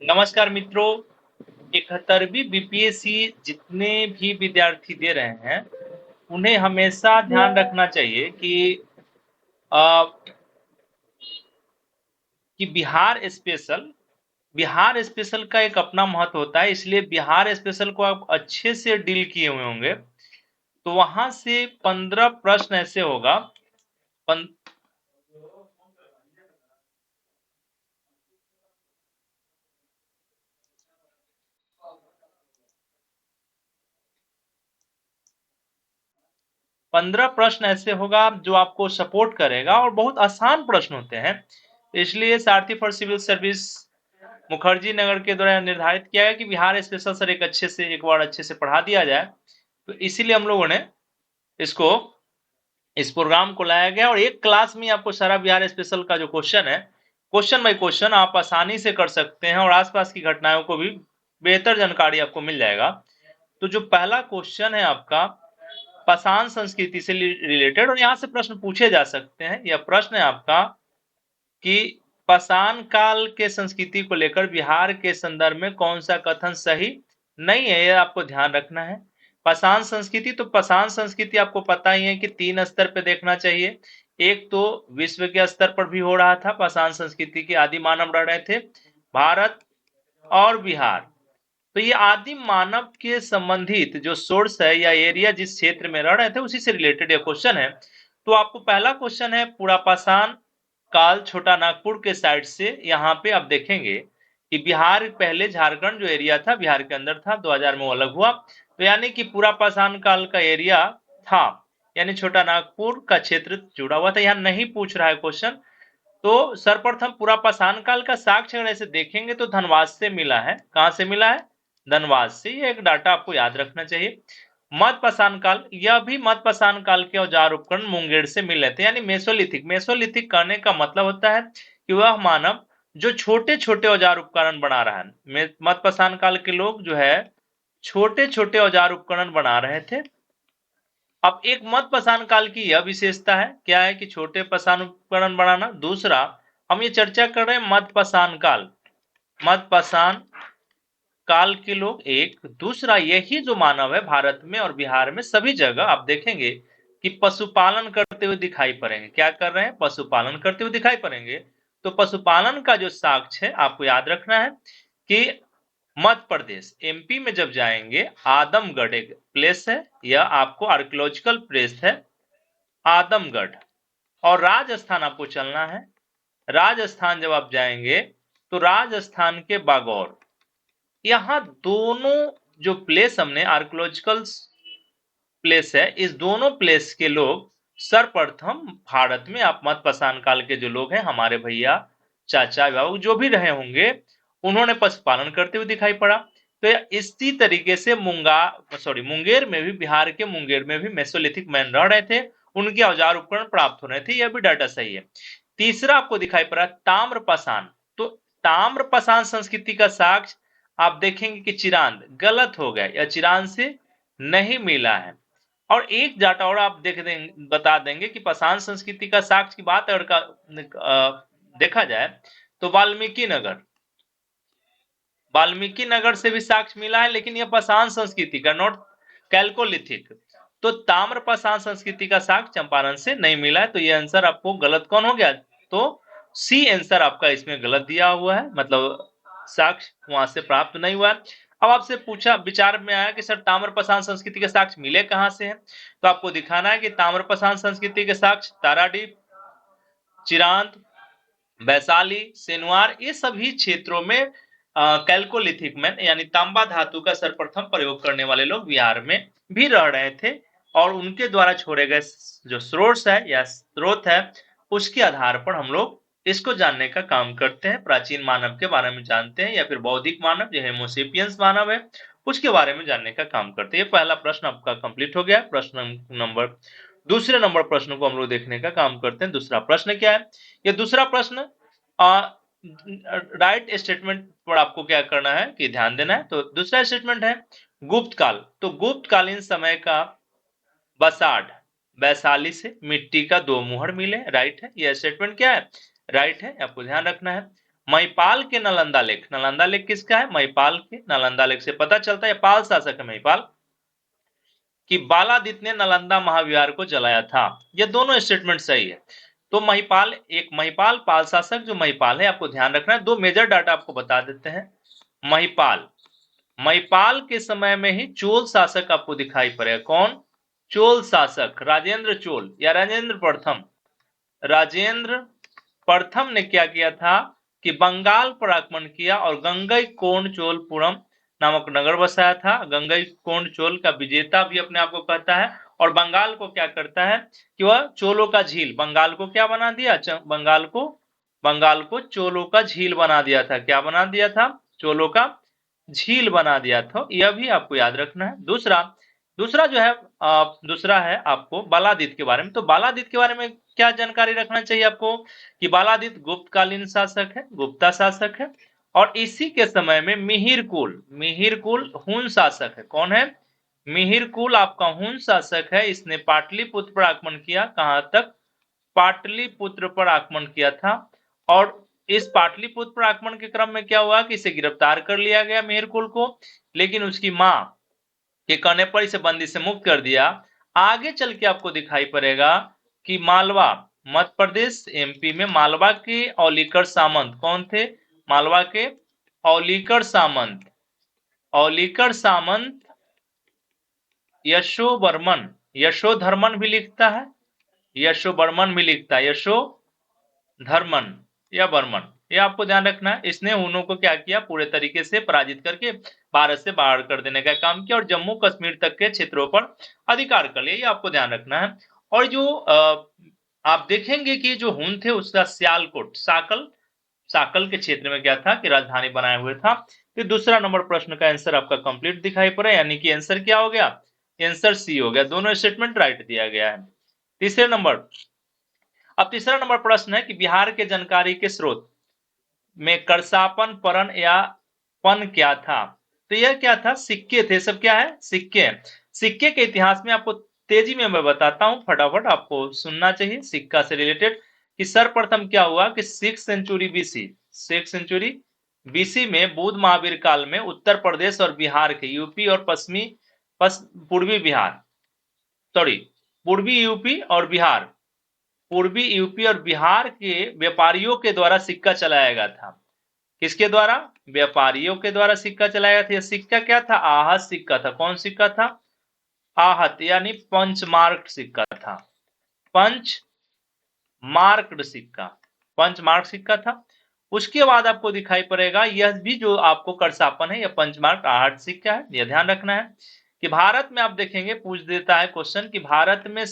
नमस्कार मित्रों। 71वीं बीपीएससी जितने भी विद्यार्थी दे रहे हैं उन्हें हमेशा ध्यान रखना चाहिए अ, कि बिहार स्पेशल का एक अपना महत्व होता है, इसलिए बिहार स्पेशल को आप अच्छे से डील किए हुए होंगे। तो वहां से 15 प्रश्न ऐसे होगा। पन, 15 प्रश्न ऐसे होगा जो आपको सपोर्ट करेगा और बहुत आसान प्रश्न होते हैं। इसलिए सारथी for civil service Mukherjee Nagar के द्वारा निर्धारित किया गया कि बिहार स्पेशल सर एक बार अच्छे से पढ़ा दिया जाए। तो इसीलिए हम लोगों ने इसको इस प्रोग्राम को लाया गया और एक क्लास में आपको सारा बिहार स्पेशल का जो क्वेश्चन है, क्वेश्चन बाय क्वेश्चन आप आसानी से कर सकते हैं और आसपास की घटनाओं को भी बेहतर जानकारी आपको मिल जाएगा। तो जो पहला क्वेश्चन है आपका पाषाण संस्कृति से रिलेटेड, और यहाँ से प्रश्न पूछे जा सकते हैं। यह प्रश्न है आपका कि पाषाण काल के संस्कृति को लेकर बिहार के संदर्भ में कौन सा कथन सही नहीं है, यह आपको ध्यान रखना है। पाषाण संस्कृति, तो पाषाण संस्कृति आपको पता ही है कि 3 स्तर पे देखना चाहिए। एक तो विश्व के स्तर पर भी हो रहा था, पाषाण संस्कृति के आदि मानव रह रहे थे भारत और बिहार। तो ये आदिम मानव के संबंधित जो सोर्स है या एरिया जिस क्षेत्र में रह रहे थे उसी से रिलेटेड ये क्वेश्चन है। तो आपको पहला क्वेश्चन है पूरा पाषाण काल छोटा नागपुर के साइड से। यहाँ पे आप देखेंगे कि बिहार पहले झारखंड जो एरिया था बिहार के अंदर था, 2000 में वो अलग हुआ। तो यानी कि पूरा पाषाण काल का एरिया था, यानी छोटा नागपुर का क्षेत्र जुड़ा हुआ था। यहाँ नहीं पूछ रहा है क्वेश्चन। तो सर्वप्रथम पूरा पाषाण काल का साक्ष्य अगर ऐसे देखेंगे तो धनबाद से मिला है। कहां से मिला है? धनबाद से। ये एक डाटा आपको याद रखना चाहिए। मध्य पाषाण काल, यह भी मध्य पाषाण काल के औजार उपकरण मुंगेर से मिले थे, यानी मेसोलिथिक। मेसोलिथिक कहने का मतलब होता है कि वह मानव जो छोटे छोटे औजार उपकरण बना रहा है। मध्य पाषाण काल के लोग जो है छोटे छोटे औजार उपकरण बना रहे थे। अब एक मध्य पाषाण काल की यह विशेषता है, क्या है कि छोटे पाषाण उपकरण बनाना। दूसरा, हम ये चर्चा कर रहे हैं मध्य पाषाण काल, मध्य पाषाण काल के लोग एक। दूसरा, यही जो मानव है भारत में और बिहार में सभी जगह आप देखेंगे कि पशुपालन करते हुए दिखाई पड़ेंगे। क्या कर रहे हैं? पशुपालन करते हुए दिखाई पड़ेंगे। तो पशुपालन का जो साक्ष्य है आपको याद रखना है कि मध्य प्रदेश एमपी में जब जाएंगे, आदमगढ़ एक प्लेस है, यह आपको आर्कियोलॉजिकल प्लेस है आदमगढ़। और राजस्थान आपको चलना है। राजस्थान जब आप जाएंगे तो राजस्थान के बागौर, यहाँ दोनों जो प्लेस हमने आर्कियोलॉजिकल प्लेस है, इस दोनों प्लेस के लोग सर्वप्रथम भारत में आप मध्य पाषाण काल के जो लोग हैं हमारे भैया चाचा बाबू जो भी रहे होंगे, उन्होंने पशुपालन करते हुए दिखाई पड़ा। तो इसी तरीके से मुंगेर में भी, बिहार के मुंगेर में भी मेसोलिथिक मैन रह रहे थे, उनके औजार उपकरण प्राप्त हो रहे थे। यह भी डाटा सही है। तीसरा आपको दिखाई पड़ा ताम्र पाषाण। तो ताम्र पाषाण संस्कृति का साक्ष्य आप देखेंगे कि चिरांद गलत हो गया, या चिरांद से नहीं मिला है। और एक डाटा और आप बता देंगे कि पाषाण संस्कृति का साक्ष्य की बात अगर देखा जाए तो वाल्मीकि नगर से भी साक्ष्य मिला है, लेकिन यह पाषाण संस्कृति का, नॉट कैल्कोलिथिक। तो ताम्र पाषाण संस्कृति का साक्ष्य चंपारण से नहीं मिला है। तो ये आंसर आपको गलत कौन हो गया? तो सी आंसर आपका इसमें गलत दिया हुआ है, मतलब साक्ष्य वहां से प्राप्त नहीं हुआ। अब आपसे पूछा, विचार में आया कि सर ताम्र पाषाण संस्कृति के साक्ष्य मिले कहां से हैं? तो आपको दिखाना है कि ताम्र पाषाण संस्कृति के साक्ष्य ताराडीह, चिरांद, वैशाली, सेनुआर, ये सभी क्षेत्रों में कैल्कोलिथिक में यानी तांबा धातु का सर्वप्रथम प्रयोग करने वाले लोग बिहार में भी रह रहे थे। और उनके द्वारा छोड़े गए जो सोर्स है या स्रोत है, उसके आधार पर हम लोग इसको जानने का काम करते हैं, प्राचीन मानव के बारे में जानते हैं, या फिर बौद्धिक मानव जो होमोसेपियंस मानव है उसके बारे में जानने का काम करते हैं। ये पहला प्रश्न आपका कंप्लीट हो गया। प्रश्न नंबर दूसरे नंबर प्रश्न को हम लोग देखने का काम करते हैं। दूसरा प्रश्न क्या है? ये दूसरा प्रश्न राइट स्टेटमेंट पर आपको क्या करना है कि ध्यान देना है। तो दूसरा स्टेटमेंट है गुप्त काल। तो गुप्त कालीन समय का बसाड वैशाली से मिट्टी का 2 मुहर मिले, राइट है। यह स्टेटमेंट क्या है? राइट है, आपको ध्यान रखना है। महिपाल के नालंदा लेख, नालंदा लेख किसका है? महिपाल के। नालंदा लेख से पता चलता है पाल शासक है महिपाल, कि बालादित्य ने नालंदा महाविहार को जलाया था। ये दोनों स्टेटमेंट सही है। तो महिपाल, एक महिपाल पाल शासक जो महिपाल है, आपको ध्यान रखना है। दो मेजर डाटा आपको बता देते हैं। महिपाल, महिपाल के समय में ही चोल शासक आपको दिखाई पड़ेगा। कौन? चोल शासक, राजेंद्र चोल या राजेंद्र प्रथम। राजेंद्र प्रथम ने क्या किया था कि बंगाल पर आक्रमण किया और गंगईकोंडचोलपुरम नामक नगर बसाया था। गंगईकोंडचोल का विजेता भी अपने आप को कहता है। और बंगाल को क्या करता है कि वह चोलों का झील, बंगाल को क्या बना दिया? बंगाल को चोलों का झील बना दिया था। क्या बना दिया था? चोलों का झील बना दिया था। यह भी आपको याद रखना है। दूसरा दूसरा जो है दूसरा है आपको बालादित्य के बारे में। तो बालादित्य के बारे में क्या जानकारी रखना चाहिए आपको कि बालादित्य गुप्तकालीन शासक है, गुप्ता शासक है। और इसी के समय में मिहिरकुल हुन शासक है। कौन है? मिहिरकुल आपका हुन शासक है। इसने पाटलिपुत्र पर आक्रमण किया। कहां तक? पाटलिपुत्र पर आक्रमण किया था। और इस पाटलिपुत्र पर आक्रमण के क्रम में क्या हुआ कि इसे गिरफ्तार कर लिया गया मिहिरकुल को, लेकिन उसकी मां के कहने पर इसे बंदी से मुक्त कर दिया। आगे चल के आपको दिखाई पड़ेगा कि मालवा, मध्य प्रदेश एमपी में मालवा के औलीकर सामंत कौन थे? मालवा के औलीकर सामंत, औलीकर सामंत यशोवर्मन, यशोधर्मन भी लिखता है, यशोवर्मन भी लिखता है, यशोधर्मन या वर्मन। ये आपको ध्यान रखना है। इसने हुनों को क्या किया? पूरे तरीके से पराजित करके भारत से बाहर कर देने का काम किया और जम्मू कश्मीर तक के क्षेत्रों पर अधिकार कर लिया। ये आपको ध्यान रखना है। और जो आप देखेंगे कि जो हुन थे उसका सियालकोट, साकल, साकल के क्षेत्र में क्या था कि राजधानी बनाए हुए था। तो दूसरा नंबर प्रश्न का आंसर आपका कंप्लीट दिखाई पड़ा, यानी कि आंसर क्या हो गया? आंसर सी हो गया। दोनों स्टेटमेंट राइट दिया गया है। तीसरे नंबर, अब तीसरा नंबर प्रश्न है कि बिहार के जानकारी के स्रोत में करसापन परन या पन क्या था? तो यह क्या था? सिक्के थे। सब क्या है? सिक्के। सिक्के के इतिहास में आपको तेजी में मैं बताता हूं, फटाफट आपको सुनना चाहिए सिक्का से रिलेटेड कि सर्वप्रथम क्या हुआ कि 6th century BC, 6th century BC में बुद्ध महावीर काल में उत्तर प्रदेश और बिहार के यूपी और पूर्वी बिहार, सॉरी पूर्वी यूपी और बिहार, पूर्वी यूपी और बिहार के व्यापारियों के द्वारा सिक्का चलाया गया था। किसके द्वारा? व्यापारियों के द्वारा सिक्का चलाया गया था। सिक्का क्या था? आहत सिक्का था। कौन सिक्का था? आहत यानी पंचमार्क सिक्का था। पंच मार्क्ड सिक्का, पंच मार्क सिक्का था। उसके बाद आपको दिखाई पड़ेगा यह भी जो आपको करसापन है, यह पंचमार्क आहट सिक्का है। यह ध्यान रखना है कि भारत में आप देखेंगे पूछ देता है क्वेश्चन कि भारत में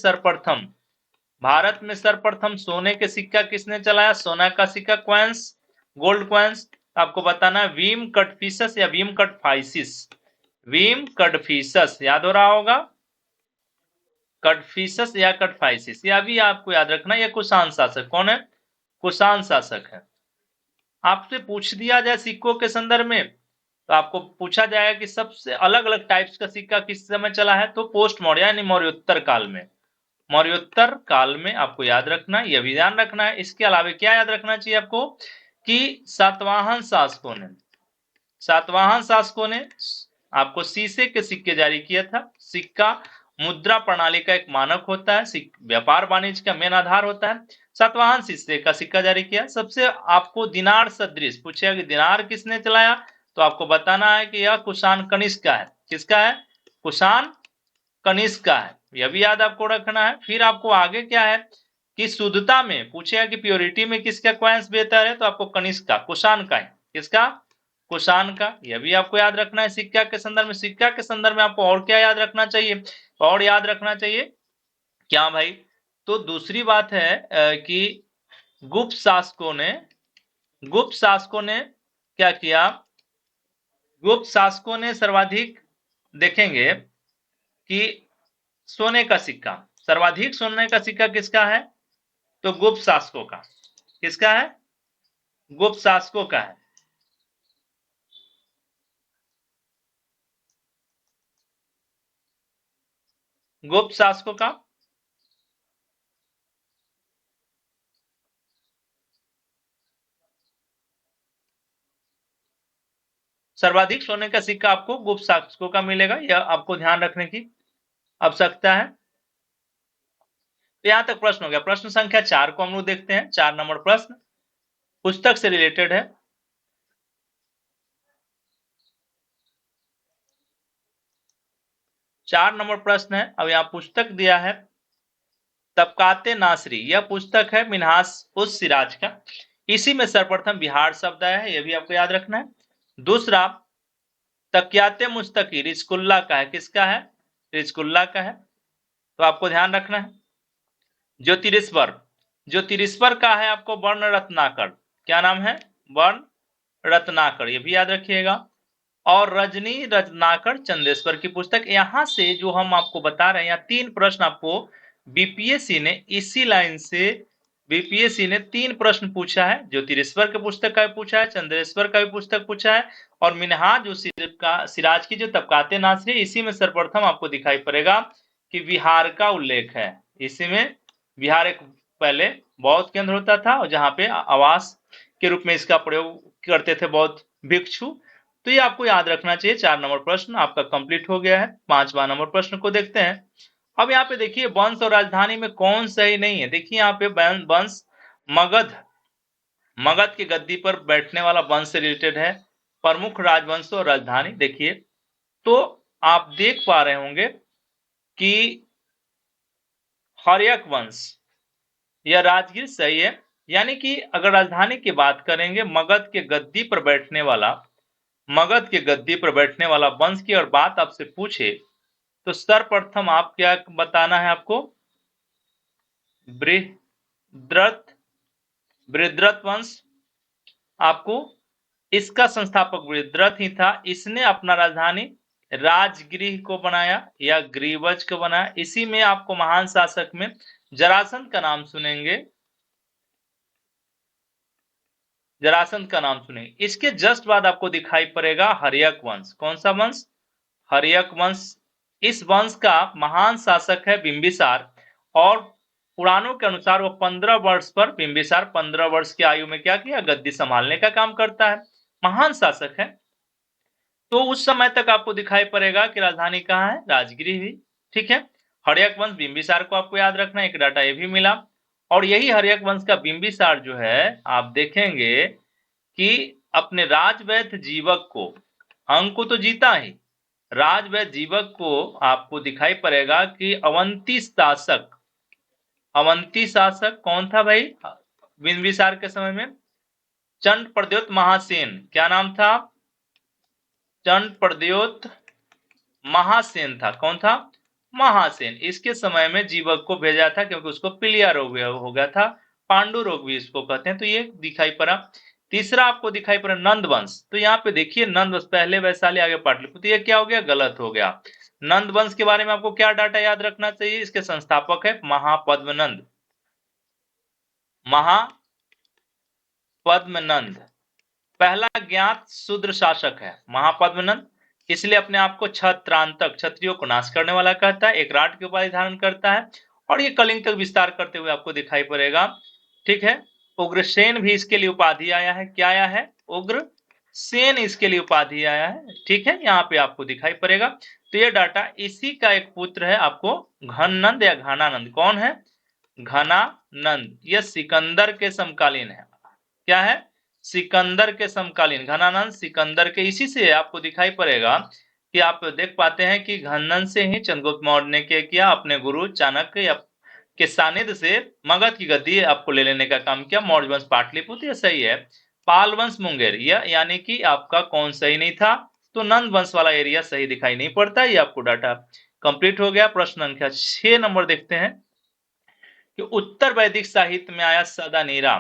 सर्वप्रथम सोने के सिक्का किसने चलाया? सोना का सिक्का, क्वांस, गोल्ड क्वांस। आपको बताना है वीम कटफिसस या वीम कटफाइसिस, वीम कटफिसस याद हो रहा होगा, कटफिसस या कटफाइसिस। यह भी आपको याद रखना। यह कुषाण शासक कौन है? कुषाण शासक है। आपसे पूछ दिया जाए सिक्कों के संदर्भ में तो आपको पूछा जाएगा कि सबसे अलग अलग टाइप्स का सिक्का किस समय चला है? तो पोस्ट मौर्य यानी मौर्योत्तर काल में, मौर्योत्तर काल में आपको याद रखना, यह भी ध्यान रखना है। इसके अलावा क्या याद रखना चाहिए आपको कि सातवाहन शासकों ने आपको शीशे के सिक्के जारी किया था। सिक्का मुद्रा प्रणाली का एक मानक होता है, व्यापार वाणिज्य का मेन आधार होता है। सातवाहन शीशे का सिक्का जारी किया। सबसे आपको दिनार सदृश पूछेगा कि दिनार किसने चलाया, तो आपको बताना है कि यह कुषाण कनिष्क का है। किसका है? कुषाण कनिष्क का है। यह भी याद आपको रखना है। फिर आपको आगे क्या है कि शुद्धता में पूछेगा कि प्योरिटी में किसका क्वांस बेहतर है, तो आपको कनिष्क का, कुषाण का है। किसका? कुषाण का। यह भी आपको याद रखना है सिक्का के संदर्भ में। सिक्का के संदर्भ में आपको और क्या याद रखना चाहिए? और याद रखना चाहिए क्या भाई? तो दूसरी बात है कि गुप्त शासकों ने क्या किया? गुप्त शासकों ने सर्वाधिक देखेंगे कि सोने का सिक्का, सर्वाधिक सोने का सिक्का किसका है? तो गुप्त शासकों का। किसका है? गुप्त शासकों का है। गुप्त शासकों का। सर्वाधिक सोने का सिक्का आपको गुप्त शासकों का मिलेगा, यह आपको ध्यान रखने की आवश्यकता है। तो यहां तक प्रश्न हो गया। प्रश्न संख्या 4 को हम लोग देखते हैं। 4 नंबर प्रश्न पुस्तक से रिलेटेड है। 4 नंबर प्रश्न है। अब यहाँ पुस्तक दिया है तबकाते नासरी, यह पुस्तक है मिन्हास उस सिराज का। इसी में सर्वप्रथम बिहार शब्द आया है, यह भी आपको याद रखना है। दूसरा तकियाते मुस्तकी रिजकुल्ला का है, किसका है? रिजकुल्ला का है, तो आपको ध्यान रखना है। ज्योतिरीश्वर, ज्योतिरीश्वर का है आपको वर्ण रत्नाकर, क्या नाम है? वर्ण रत्नाकर, ये भी याद रखिएगा। और रजनी रत्नाकर चंदेश्वर की पुस्तक। यहां से जो हम आपको बता रहे हैं, यहाँ 3 प्रश्न आपको बीपीएससी ने इसी लाइन से बीपीएससी ने 3 प्रश्न पूछा है। ज्योतिरेश्वर के पुस्तक का भी पूछा है, चंद्रेश्वर का भी पुस्तक पूछा है, और मिन्हाज उस सिराज की जो तबकाते नासरी, इसी में सर्वप्रथम आपको दिखाई पड़ेगा कि बिहार का उल्लेख है। इसी में बिहार एक पहले बौद्ध केंद्र होता था, और जहां पे आवास के रूप में इसका प्रयोग करते थे बौद्ध भिक्षु। तो ये आपको याद रखना चाहिए। 4 नंबर प्रश्न आपका कंप्लीट हो गया है। 5वां नंबर प्रश्न को देखते हैं। अब यहाँ पे देखिए वंश और राजधानी में कौन सही नहीं है। देखिए यहाँ पे वंश मगध, मगध की गद्दी पर बैठने वाला वंश से रिलेटेड है। प्रमुख राजवंश और राजधानी देखिए, तो आप देख पा रहे होंगे कि हर्यक वंश या राजगीर सही है। यानी कि अगर राजधानी की बात करेंगे, मगध के गद्दी पर बैठने वाला, मगध के गद्दी पर बैठने वाला वंश की और बात आपसे पूछे, तो सर्वप्रथम आप क्या बताना है आपको? बृहद्रथ, बृहद्रथ वंश। आपको इसका संस्थापक बृहद्रथ ही था। इसने अपना राजधानी राजगृह को बनाया या ग्रीवज को बनाया। इसी में आपको महान शासक में जरासंध का नाम सुनेंगे, जरासंध का नाम सुनेंगे। इसके जस्ट बाद आपको दिखाई पड़ेगा हर्यक वंश। कौन सा वंश? हर्यक वंश। इस वंश का महान शासक है बिंबिसार, और पुराणों के अनुसार वो 15 वर्ष पर, बिंबिसार 15 वर्ष की आयु में क्या किया? गद्दी संभालने का काम करता है, महान शासक है। तो उस समय तक आपको दिखाई पड़ेगा कि राजधानी कहाँ है? राजगृह भी। ठीक है, हर्यक वंश बिंबिसार को आपको याद रखना है, एक डाटा ये भी मिला। और यही हर्यक वंश का बिंबिसार जो है, आप देखेंगे कि अपने राजवैद्य जीवक को, अंक को तो जीता ही, राजवैद्य जीवक को आपको दिखाई पड़ेगा कि अवंती शासक, अवंती शासक कौन था भाई बिंबिसार के समय में? चंड प्रद्योत महासेन। क्या नाम था? चंड प्रद्योत महासेन था। कौन था? महासेन। इसके समय में जीवक को भेजा था, क्योंकि उसको पीलिया रोग हो गया था, पांडु रोग भी इसको कहते हैं। तो ये दिखाई पड़ा। तीसरा आपको दिखाई पड़ा नंद वंश। तो यहाँ पे देखिए नंद वंश, पहले वैशाली आगे पाटलिपुत्र, तो ये क्या हो गया? गलत हो गया। नंद वंश के बारे में आपको क्या डाटा याद रखना चाहिए? इसके संस्थापक है महापद्मनंद, महापद्मनंद पहला ज्ञात शूद्र शासक है महापद्मनंद। इसलिए अपने आप को छत्रांतक, क्षत्रियो को नाश करने वाला कहता है, एक राट की उपाधि धारण करता है, और ये कलिंग तक विस्तार करते हुए आपको दिखाई पड़ेगा। ठीक है, उग्रसेन भी इसके लिए उपाधि आया है। क्या आया है? उग्रसेन इसके लिए उपाधि आया है। ठीक है, यहाँ पे आपको दिखाई पड़ेगा। तो ये डाटा, इसी का एक पुत्र है आपको घननंद या घनानंद। कौन है? घनानंद। यह सिकंदर के समकालीन है। क्या है? सिकंदर के समकालीन। घनानंद सिकंदर के, इसी से आपको दिखाई पड़ेगा कि आप देख पाते हैं कि घनानंद से ही चंद्रगुप्त मौर्य ने क्या किया? अपने गुरु चाणक्य या के सानिध्य से मगध की गद्दी आपको ले लेने का काम किया। मौर्य वंश पाटलिपुत्र, ये सही है। पाल वंश मुंगेर, यह यानी कि आपका कौन सही नहीं था? तो नंद वंश वाला एरिया सही दिखाई नहीं पड़ता। ये आपको डाटा कंप्लीट हो गया। प्रश्न संख्या 6 नंबर देखते हैं कि उत्तर वैदिक साहित्य में आया सदानीरा,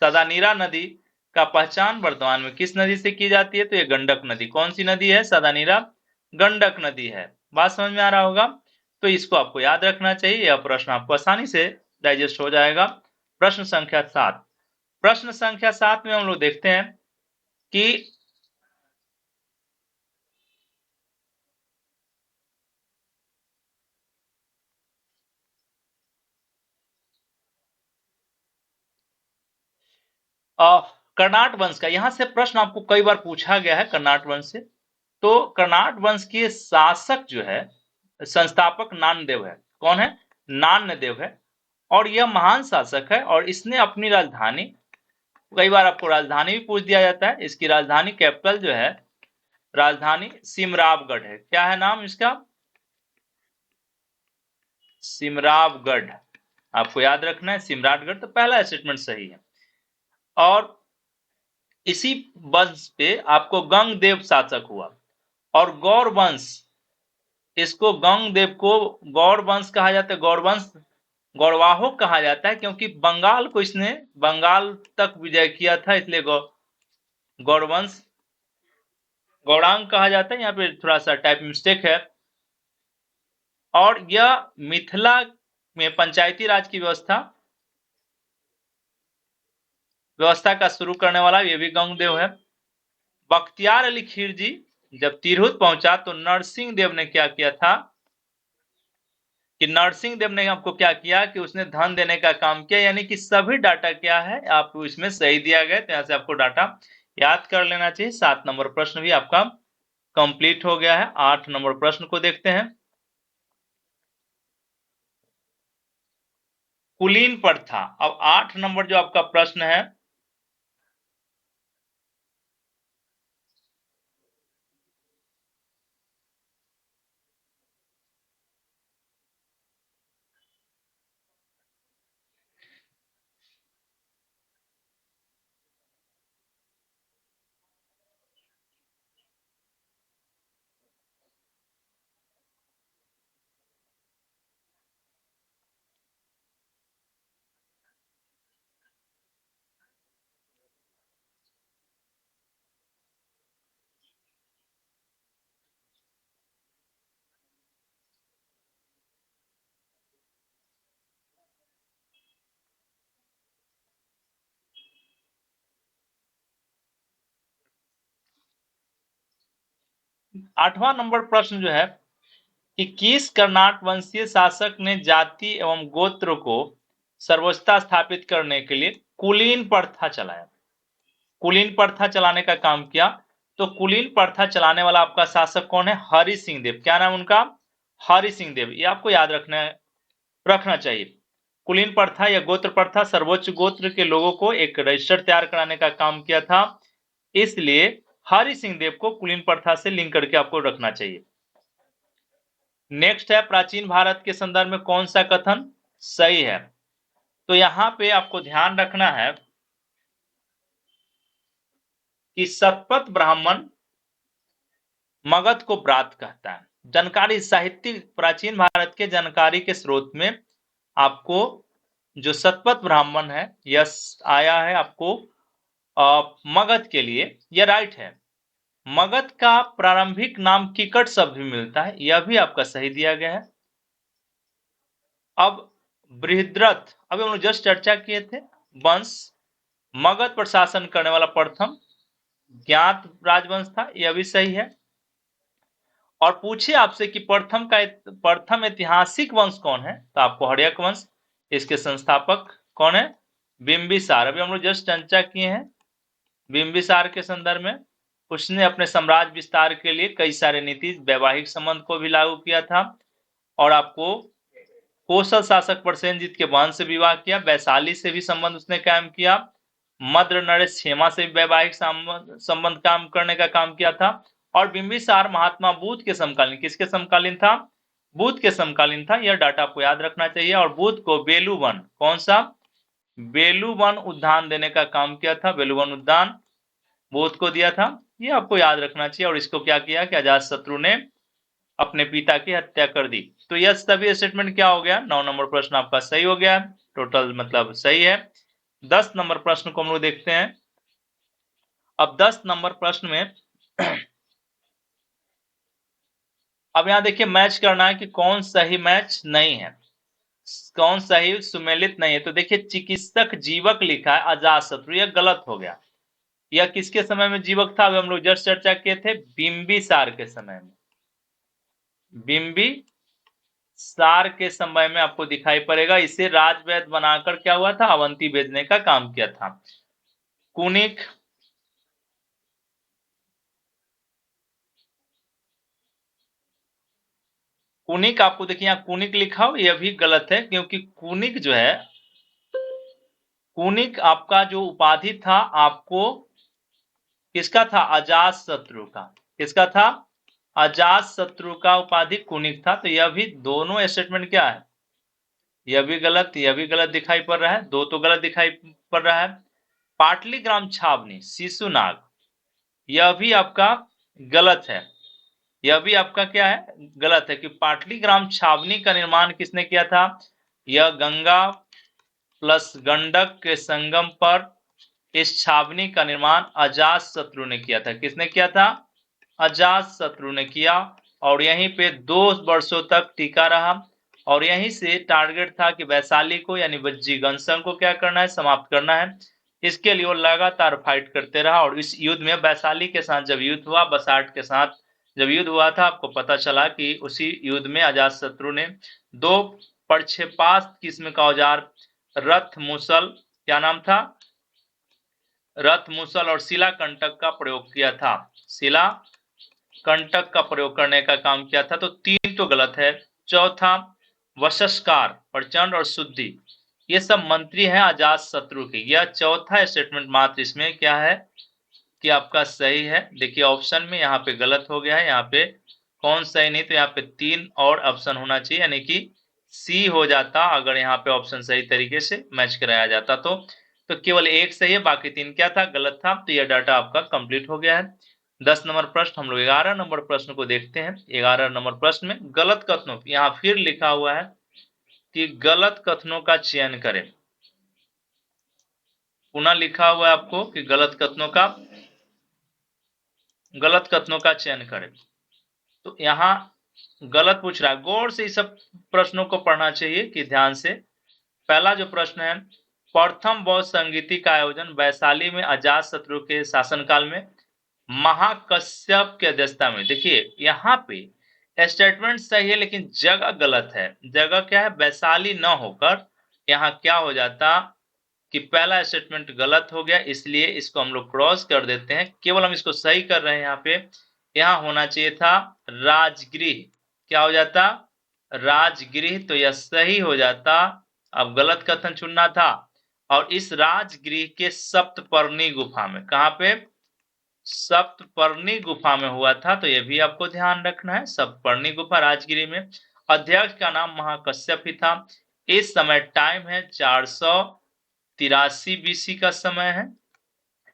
सदानीरा नदी का पहचान वर्तमान में किस नदी से की जाती है? तो ये गंडक नदी। कौन सी नदी है? सदानीरा गंडक नदी है। बात समझ में आ रहा होगा? तो इसको आपको याद रखना चाहिए। यह प्रश्न आपको आसानी से डाइजेस्ट हो जाएगा। प्रश्न संख्या 7, प्रश्न संख्या 7 में हम लोग देखते हैं कि कर्नाट वंश का, यहां से प्रश्न आपको कई बार पूछा गया है कर्नाट वंश से। तो कर्नाट वंश के शासक जो है, संस्थापक नानदेव है। कौन है? नानदेव है। और यह महान शासक है और इसने अपनी राजधानी, कई बार आपको राजधानी भी पूछ दिया जाता है, इसकी राजधानी कैपिटल जो है, राजधानी सिमरावगढ़ है। क्या है नाम इसका? सिमरावगढ़। आपको याद रखना है सिमराटगढ़। तो पहला स्टेटमेंट सही है। और इसी वंश पे आपको गंगदेव शासक हुआ। और गौड़ वंश, इसको गंगदेव को गौड़ वंश कहा जाता है, गौड़ वंश, गौड़वाहों कहा जाता है, क्योंकि बंगाल को इसने, बंगाल तक विजय किया था, इसलिए गौड़ वंश, गौड़ांग कहा जाता है। यहाँ पे थोड़ा सा टाइप मिस्टेक है। और यह मिथिला में पंचायती राज की व्यवस्था का शुरू करने वाला ये भी गंगदेव है। बख्तियार अली खिलजी जब तिरहुत पहुंचा तो नरसिंह देव ने क्या किया था कि नरसिंह देव ने आपको क्या किया कि उसने धन देने का काम किया। यानी कि सभी डाटा क्या है आपको इसमें सही दिया गया, तो यहां से आपको डाटा याद कर लेना चाहिए। 7 नंबर प्रश्न भी आपका कंप्लीट हो गया है। 8 नंबर प्रश्न को देखते हैं। कुलीन प्रथा। अब 8 नंबर जो आपका प्रश्न है, आठवां नंबर प्रश्न जो है कि किस कर्नाट वंशीय शासक ने जाति एवं गोत्र को सर्वोच्चता स्थापित करने के लिए कुलीन प्रथा चलाया? कुलीन प्रथा चलाने का काम किया। तो कुलीन प्रथा चलाने वाला आपका शासक कौन है? हरि सिंह देव। क्या नाम उनका? हरि सिंह देव। ये आपको याद रखना चाहिए। कुलीन प्रथा या गोत्र प्रथा, सर्वोच्च गोत्र के लोगों को एक रजिस्टर तैयार कराने का काम किया था, इसलिए हरि सिंह देव को कुलीन प्रथा से लिंक करके आपको रखना चाहिए। नेक्स्ट है प्राचीन भारत के संदर्भ में कौन सा कथन सही है? तो यहां पे आपको ध्यान रखना है कि शतपथ ब्राह्मण मगध को ब्रात कहता है। जानकारी साहित्यिक प्राचीन भारत के जानकारी के स्रोत में आपको जो शतपथ ब्राह्मण है यह आया है आपको मगध के लिए, यह राइट है। मगध का प्रारंभिक नाम किकट शब्द भी मिलता है, यह भी आपका सही दिया गया है। अब बृहद्रथ, अभी हम लोग जस्ट चर्चा किए थे, वंश मगध पर शासन करने वाला प्रथम ज्ञात राजवंश था, यह भी सही है। और पूछे आपसे कि प्रथम ऐतिहासिक वंश कौन है, तो आपको हर्यक वंश, इसके संस्थापक कौन है? बिंबिसार। अभी हम लोग जस्ट चर्चा किए हैं बिंबिसार के संदर्भ में। उसने अपने साम्राज्य विस्तार के लिए कई सारे नीति, वैवाहिक संबंध को भी लागू किया था। और आपको कौशल शासक प्रसेनजीत के वंश से विवाह किया, वैशाली से भी संबंध उसने कायम किया, मद्र नरेश क्षेमा से भी वैवाहिक संबंध काम करने का काम किया था। और बिंबिसार महात्मा बुद्ध के समकालीन, किसके समकालीन था? बुद्ध के समकालीन था। यह डाटा आपको याद रखना चाहिए। और बुद्ध को बेलूवन, कौन सा? बेलूवन उद्यान देने का काम किया था, बेलूवन उद्यान बुद्ध को दिया था। ये आपको याद रखना चाहिए। और इसको क्या किया कि अजातशत्रु ने अपने पिता की हत्या कर दी। तो यह सभी स्टेटमेंट क्या हो गया? 9 नंबर प्रश्न आपका सही हो गया, टोटल मतलब सही है। 10 नंबर प्रश्न को हम लोग देखते हैं। अब 10 नंबर प्रश्न में अब यहां देखिए मैच करना है कि कौन सही मैच नहीं है, कौन सही सुमेलित नहीं है। तो देखिए चिकित्सक जीवक लिखा है अजातशत्रु, यह गलत हो गया। यह किसके समय में जीवक था? अभी हम लोग जस्ट चर्चा किए थे बिंबिसार के समय में। बिंबिसार के समय में आपको दिखाई पड़ेगा। इसे राजवैद्य बनाकर क्या हुआ था? अवंती भेजने का काम किया था। कुनिक, कुनिक आपको देखिए यहाँ कुनिक लिखा हो, यह भी गलत है क्योंकि कुनिक जो है, कुनिक आपका जो उपाधि था आपको किसका था? अजात शत्रु का। किसका था? अजात शत्रु का उपाधि कुनिक था। तो यह भी दोनों स्टेटमेंट क्या है? यह भी गलत, यह भी गलत दिखाई पड़ रहा है, दो तो गलत दिखाई पड़ रहा है। पाटलीग्राम छावनी शिशुनाग, यह भी आपका गलत है। यह भी आपका क्या है? गलत है कि पाटलीग्राम छावनी का निर्माण किसने किया था? यह गंगा प्लस गंडक के संगम पर इस छावनी का निर्माण अजात शत्रु ने किया था। किसने किया था? अजात शत्रु ने किया, और यहीं पे 2 वर्षों तक टिका रहा, और यहीं से टारगेट था कि वैशाली को यानी वज्जीगंसम को क्या करना है? समाप्त करना है। इसके लिए वो लगातार फाइट करते रहा, और इस युद्ध में वैशाली के साथ जब युद्ध हुआ, बसाठ के साथ जब युद्ध हुआ था, आपको पता चला कि उसी युद्ध में अजात शत्रु ने 2 प्रक्षेपास्त्र किस्म का औजार रथ मुसल, क्या नाम था? रथ मुसल और शिला कंटक का प्रयोग किया था। शिला कंटक का प्रयोग करने का काम किया था। तो 3 तो गलत है। चौथा, वशस्कार, प्रचंड और शुद्धि, ये सब मंत्री हैं अजात शत्रु के। यह चौथा स्टेटमेंट मात्र इसमें क्या है कि आपका सही है। देखिए ऑप्शन में यहाँ पे गलत हो गया है, यहाँ पे कौन सही नहीं, तो यहाँ पे 3 और ऑप्शन होना चाहिए, यानी कि सी हो जाता अगर यहाँ पे ऑप्शन सही तरीके से मैच कराया जाता तो केवल एक सही है, बाकी 3 क्या था? गलत था। तो यह डाटा आपका कंप्लीट हो गया है। 10 नंबर प्रश्न, हम लोग 11 नंबर प्रश्न को देखते हैं। 11 नंबर प्रश्न में गलत कथनों, यहाँ फिर लिखा हुआ है कि गलत कथनों का चयन करें। पुनः लिखा हुआ है आपको कि गलत कथनों का चयन करें। तो यहाँ गलत पूछ रहा है। गौर से इस सब प्रश्नों को पढ़ना चाहिए कि ध्यान से। पहला जो प्रश्न है, प्रथम बौद्ध संगीति का आयोजन वैशाली में अजात शत्रु के शासनकाल में महाकश्यप की अध्यक्षता में। देखिए यहाँ पे स्टेटमेंट सही है लेकिन जगह गलत है। जगह क्या है? वैशाली न होकर यहाँ क्या हो जाता कि पहला स्टेटमेंट गलत हो गया, इसलिए इसको हम लोग क्रॉस कर देते हैं। केवल हम इसको सही कर रहे हैं। यहाँ पे यहाँ होना चाहिए था राजगृह। क्या हो जाता? राजगृह। तो यह सही हो जाता। अब गलत कथन चुनना था। और इस राजगृह के सप्तपर्णी गुफा में, कहाँ पे? सप्तपर्णी गुफा में हुआ था। तो यह भी आपको ध्यान रखना है, सप्तपर्णी गुफा राजगृह में। अध्यक्ष का नाम महाकश्यप ही था। इस समय टाइम है 483 बीसी का समय है।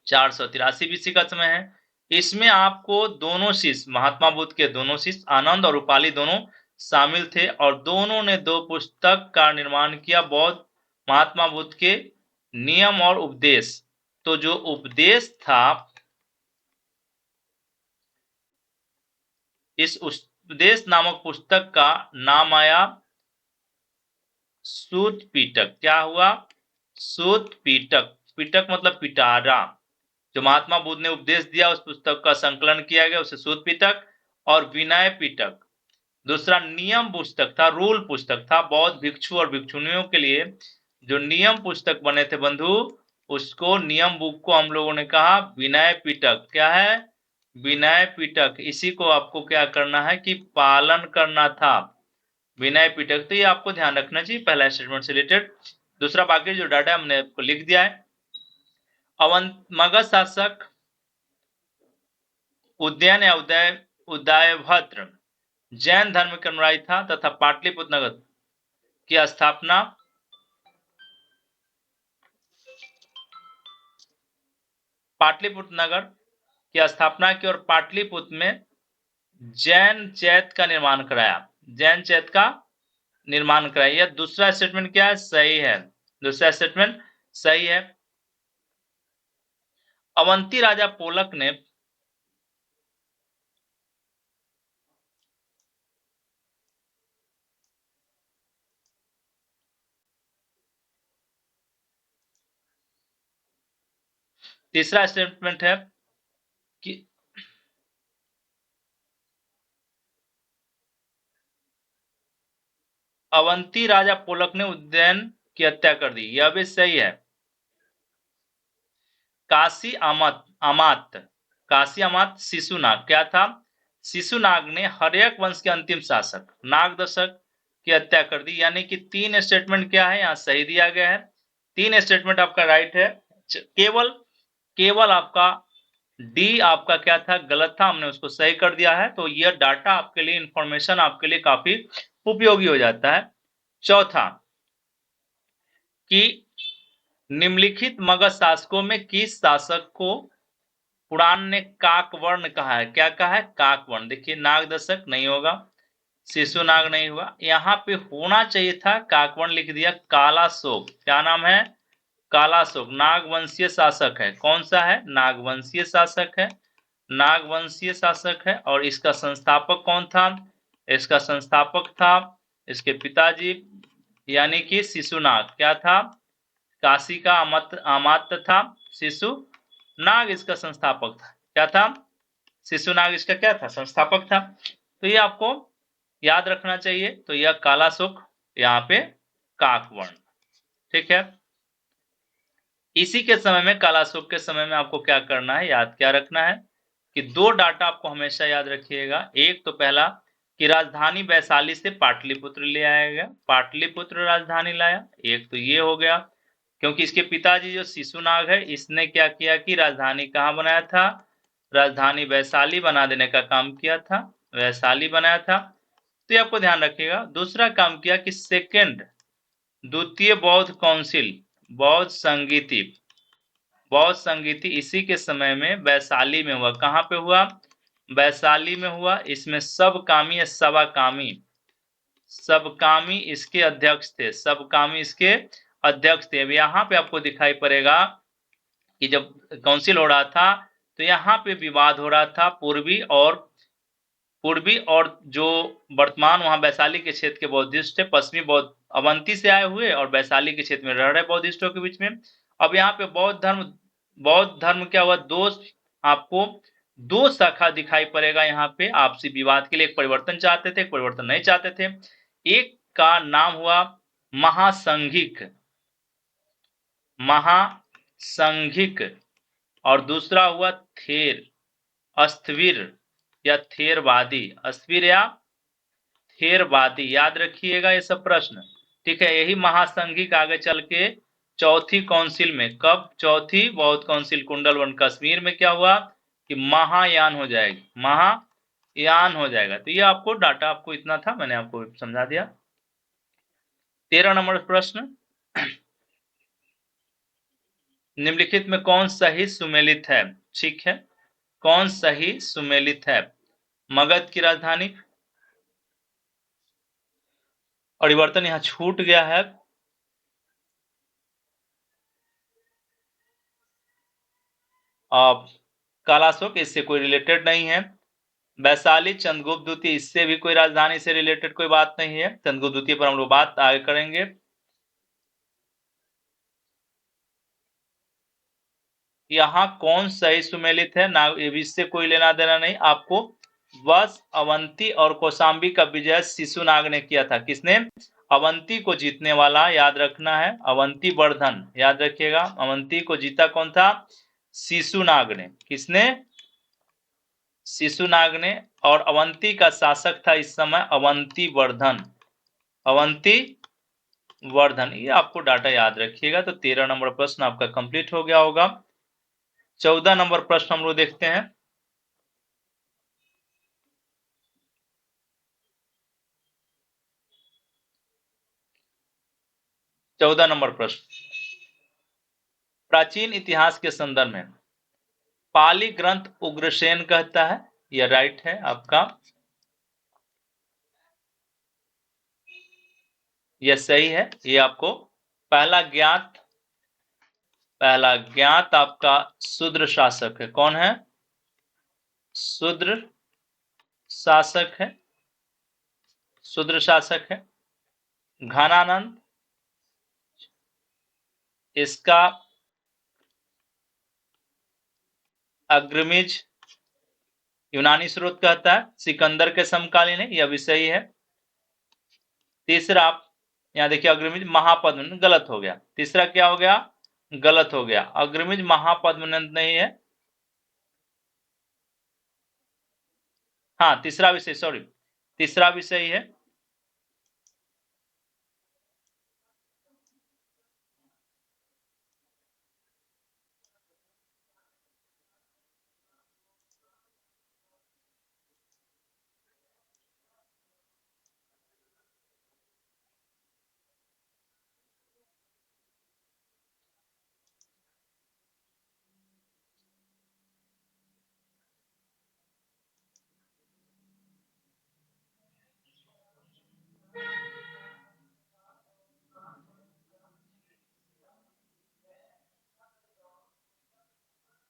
483 बीसी का समय है। इसमें आपको दोनों शिष्य, महात्मा बुद्ध के दोनों शिष्य आनंद और उपाली दोनों शामिल थे, और दोनों ने 2 पुस्तक का निर्माण किया, बौद्ध महात्मा बुद्ध के नियम और उपदेश। तो जो उपदेश था, इस उपदेश नामक पुस्तक का नाम आया सूत पीटक। क्या हुआ? सूत पीटक। पीटक मतलब पिटारा। जो महात्मा बुद्ध ने उपदेश दिया उस पुस्तक का संकलन किया गया, उसे सूत पीटक। और विनय पीटक दूसरा नियम पुस्तक था, रूल पुस्तक था। बौद्ध भिक्षु और भिक्षुणियों के लिए जो नियम पुस्तक बने थे बंधु, उसको नियम बुक को हम लोगों ने कहा विनय पीटक। क्या है? विनय पीटक। इसी को आपको क्या करना है कि पालन करना था, विनय पीटक। तो ये आपको ध्यान रखना चाहिए पहला स्टेटमेंट से रिलेटेड। दूसरा बाकी जो डाटा हमने आपको लिख दिया है। मगध शासक उदयन या उदयभद्र जैन धर्म के अनुयायी था तथा पाटलिपुत्र नगर की स्थापना की और पाटलिपुत्र में जैन चैत्य का निर्माण कराया। जैन चैत्य का निर्माण कराया। यह दूसरा स्टेटमेंट क्या है? सही है। दूसरा स्टेटमेंट सही है। अवंती राजा पोलक ने तीसरा स्टेटमेंट है कि अवंती राजा पोलक ने उदयन की हत्या कर दी। यह भी सही है। काशी अमात शिशुनाग क्या था? शिशुनाग ने हर्यक वंश के अंतिम शासक नागदशक की हत्या कर दी। यानी कि 3 स्टेटमेंट क्या है यहाँ सही दिया गया है। 3 स्टेटमेंट आपका राइट है। केवल आपका डी आपका क्या था? गलत था, हमने उसको सही कर दिया है। तो यह डाटा आपके लिए, इंफॉर्मेशन आपके लिए काफी उपयोगी हो जाता है। चौथा कि निम्नलिखित मगध शासकों में किस शासक को पुराण ने काकवर्ण कहा है? क्या कहा है? काकवर्ण। देखिए नागदशक नहीं होगा, शिशुनाग नहीं हुआ, यहाँ पे होना चाहिए था काकवर्ण, लिख दिया कालाशोक। क्या नाम है? कालाशोक। नागवंशीय शासक है। कौन सा है? नागवंशीय शासक है। नागवंशीय शासक है। और इसका संस्थापक कौन था? इसका संस्थापक था इसके पिताजी, यानी कि शिशुनाग। क्या था? काशी का अमात्य था शिशुनाग, इसका संस्थापक था। क्या था? शिशुनाग इसका क्या था? संस्थापक था। तो ये आपको याद रखना चाहिए। तो यह कालाशोक, यहाँ पे काकवर्ण। ठीक है। इसी के समय में, कालाशोक के समय में आपको क्या करना है, याद क्या रखना है कि 2 डाटा आपको हमेशा याद रखिएगा। एक तो पहला कि राजधानी वैशाली से पाटलिपुत्र ले आया गया, पाटलिपुत्र राजधानी लाया। एक तो ये हो गया, क्योंकि इसके पिताजी जो शिशुनाग है, इसने क्या किया कि राजधानी कहाँ बनाया था? राजधानी वैशाली बना देने का काम किया था, वैशाली बनाया था। तो ये आपको ध्यान रखिएगा। दूसरा काम किया कि सेकेंड द्वितीय बौद्ध काउंसिल, बौद्ध संगीति इसी के समय में वैशाली में हुआ। कहाँ पे हुआ? वैशाली में हुआ। इसमें सबकामी या सवाकामी, सबकामी इसके अध्यक्ष थे, सबकामी इसके अध्यक्ष थे। अब यहाँ पे आपको दिखाई पड़ेगा कि जब काउंसिल हो रहा था तो यहाँ पे विवाद हो रहा था पूर्वी और जो वर्तमान वहां वैशाली के क्षेत्र के बौद्धिस्ट थे, पश्चिमी बौद्ध अवंती से आए हुए और वैशाली के क्षेत्र में रह रहे बौद्धिस्टों के बीच में। अब यहाँ पे बौद्ध धर्म क्या हुआ? आपको 2 शाखा दिखाई पड़ेगा यहाँ पे आपसी विवाद के लिए। एक परिवर्तन चाहते थे, एक परिवर्तन नहीं चाहते थे। एक का नाम हुआ महासंघिक और दूसरा हुआ अस्थिर या थेरवादी, अस्थिर या थेरवादी। याद रखिएगा ये सब प्रश्न। ठीक है। यही महासंघिक आगे चल के चौथी काउंसिल में, कब? चौथी बौद्ध काउंसिल कुंडलवर्ण कश्मीर में क्या हुआ कि महायान हो जाएगी, महायान हो जाएगा। तो ये आपको डाटा आपको इतना था, मैंने आपको समझा दिया। 13 नंबर प्रश्न, निम्नलिखित में कौन सही सुमेलित है? ठीक है, कौन सही सुमेलित है? मगध की राजधानी, परिवर्तन यहां छूट गया है। कालाशोक इससे कोई रिलेटेड नहीं है। वैशाली चंद्रगुप्त द्वितीय, इससे भी कोई राजधानी से रिलेटेड कोई बात नहीं है। चंद्रगुप्त द्वितीय पर हम लोग बात आगे करेंगे। यहाँ कौन सही सुमेलित है ना, इससे कोई लेना देना नहीं आपको। बस अवंती और कौशाम्बी का विजय शिशुनाग ने किया था। किसने? अवंती को जीतने वाला, याद रखना है, अवंती वर्धन, याद रखिएगा। अवंती को जीता कौन था? शिशुनाग ने। किसने? शिशुनाग ने। और अवंती का शासक था इस समय अवंती वर्धन, अवंती वर्धन। ये आपको डाटा याद रखिएगा। तो 13 नंबर प्रश्न आपका कंप्लीट हो गया होगा। 14 नंबर प्रश्न हम लोग देखते हैं। चौदह नंबर प्रश्न, प्राचीन इतिहास के संदर्भ में पाली ग्रंथ उग्रसेन कहता है। यह राइट है आपका, यह सही है। ये आपको पहला ज्ञात आपका शूद्र शासक है। कौन है? शूद्र शासक है, शूद्र शासक है। घनानंद, इसका अग्रमिज यूनानी स्रोत कहता है, सिकंदर के समकालीन है, यह भी सही है। तीसरा आप यहाँ देखिए, अग्रमिज महापद्म, गलत हो गया। तीसरा क्या हो गया? गलत हो गया, अग्रमिज महापद्मनंद नहीं है। हाँ, तीसरा विषय, सॉरी, तीसरा विषय है।